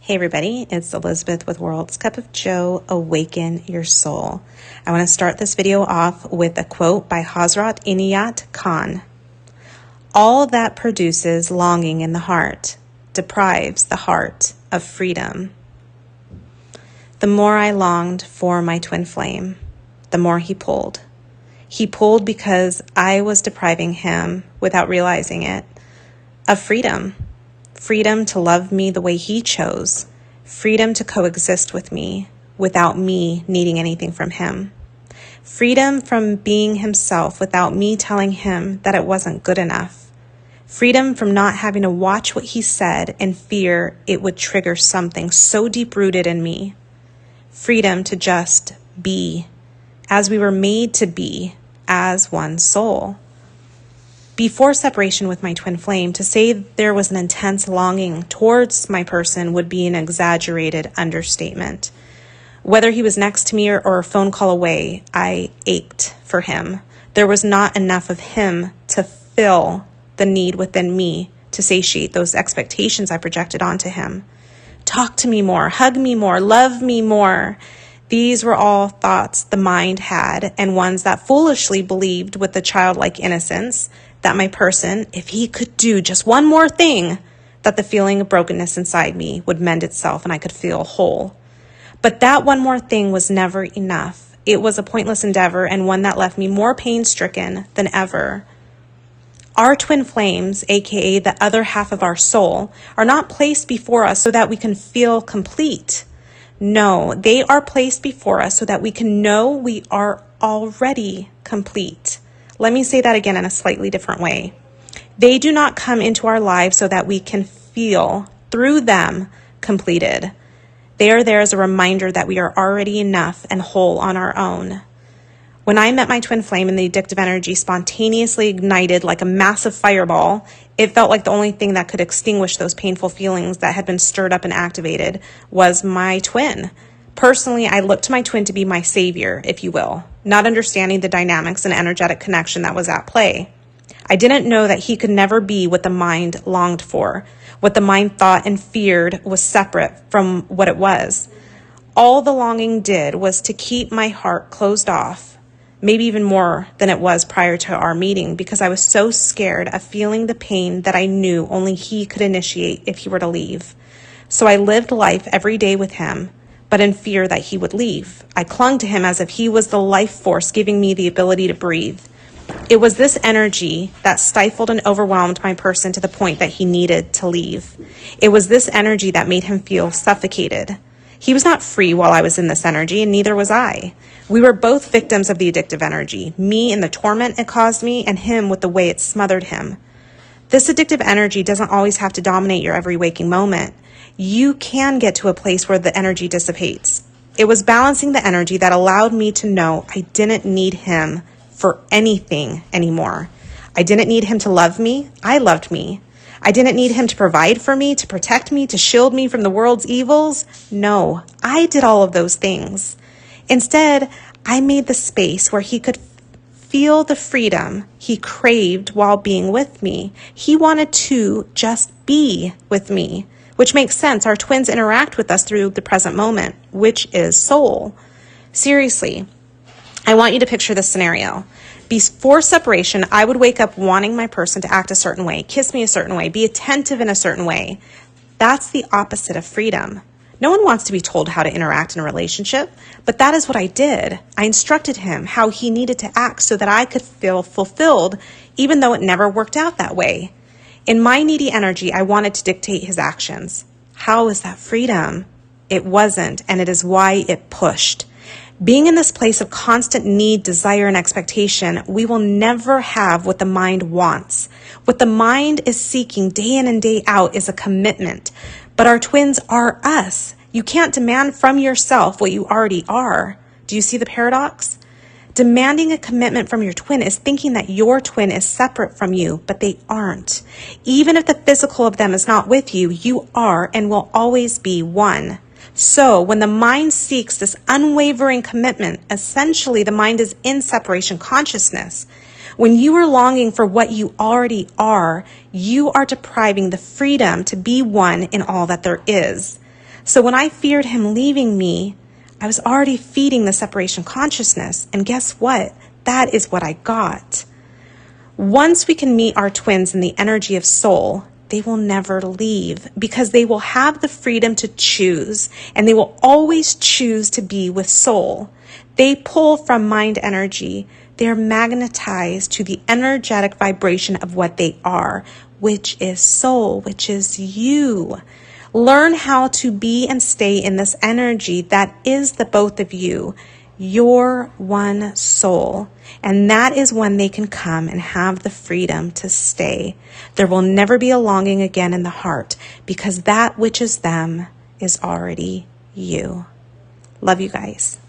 Hey everybody, it's Elizabeth with World's Cup of Joe, Awaken Your Soul. I want to start this video off with a quote by Hazrat Inayat Khan. All that produces longing in the heart deprives the heart of freedom. The more I longed for my twin flame, the more he pulled. He pulled because I was depriving him, without realizing it, of freedom. Freedom to love me the way he chose. Freedom to coexist with me without me needing anything from him. Freedom from being himself without me telling him that it wasn't good enough. Freedom from not having to watch what he said and fear it would trigger something so deep-rooted in me. Freedom to just be, as we were made to be, as one soul. Before separation with my twin flame, to say there was an intense longing towards my person would be an exaggerated understatement. Whether he was next to me or a phone call away, I ached for him. There was not enough of him to fill the need within me to satiate those expectations I projected onto him. Talk to me more, hug me more, love me more. These were all thoughts the mind had, and ones that foolishly believed with the childlike innocence that my person, if he could do just one more thing, that the feeling of brokenness inside me would mend itself and I could feel whole. But that one more thing was never enough. It was a pointless endeavor and one that left me more pain-stricken than ever. Our twin flames, aka the other half of our soul, are not placed before us so that we can feel complete. No, they are placed before us so that we can know we are already complete. Let me say that again in a slightly different way. They do not come into our lives so that we can feel through them completed. They are there as a reminder that we are already enough and whole on our own. When I met my twin flame and the addictive energy spontaneously ignited like a massive fireball, it felt like the only thing that could extinguish those painful feelings that had been stirred up and activated was my twin. Personally, I looked to my twin to be my savior, if you will, not understanding the dynamics and energetic connection that was at play. I didn't know that he could never be what the mind longed for. What the mind thought and feared was separate from what it was. All the longing did was to keep my heart closed off, maybe even more than it was prior to our meeting, because I was so scared of feeling the pain that I knew only he could initiate if he were to leave. So I lived life every day with him, but in fear that he would leave. I clung to him as if he was the life force giving me the ability to breathe. It was this energy that stifled and overwhelmed my person to the point that he needed to leave. It was this energy that made him feel suffocated. He was not free while I was in this energy, and neither was I. We were both victims of the addictive energy, me in the torment it caused me, and him with the way it smothered him. This addictive energy doesn't always have to dominate your every waking moment. You can get to a place where the energy dissipates. It was balancing the energy that allowed me to know I didn't need him for anything anymore. I didn't need him to love me. I loved me. I didn't need him to provide for me, to protect me, to shield me from the world's evils. No, I did all of those things. Instead, I made the space where he could feel the freedom he craved while being with me. He wanted to just be with me, which makes sense. Our twins interact with us through the present moment, which is soul. Seriously, I want you to picture this scenario. Before separation, I would wake up wanting my person to act a certain way, kiss me a certain way, be attentive in a certain way. That's the opposite of freedom. No one wants to be told how to interact in a relationship, but that is what I did. I instructed him how he needed to act so that I could feel fulfilled, even though it never worked out that way. In my needy energy, I wanted to dictate his actions. How is that freedom? It wasn't, and it is why it pushed. Being in this place of constant need, desire, and expectation, we will never have what the mind wants. What the mind is seeking day in and day out is a commitment. But our twins are us. You can't demand from yourself what you already are. Do you see the paradox? Demanding a commitment from your twin is thinking that your twin is separate from you, but they aren't. Even if the physical of them is not with you, you are and will always be one. So when the mind seeks this unwavering commitment, essentially the mind is in separation consciousness. When you are longing for what you already are, you are depriving the freedom to be one in all that there is. So when I feared him leaving me, I was already feeding the separation consciousness. And guess what? That is what I got. Once we can meet our twins in the energy of soul, they will never leave because they will have the freedom to choose, and they will always choose to be with soul. They pull from mind energy. They're magnetized to the energetic vibration of what they are, which is soul, which is you. Learn how to be and stay in this energy that is the both of you, your one soul. And that is when they can come and have the freedom to stay. There will never be a longing again in the heart because that which is them is already you. Love you guys.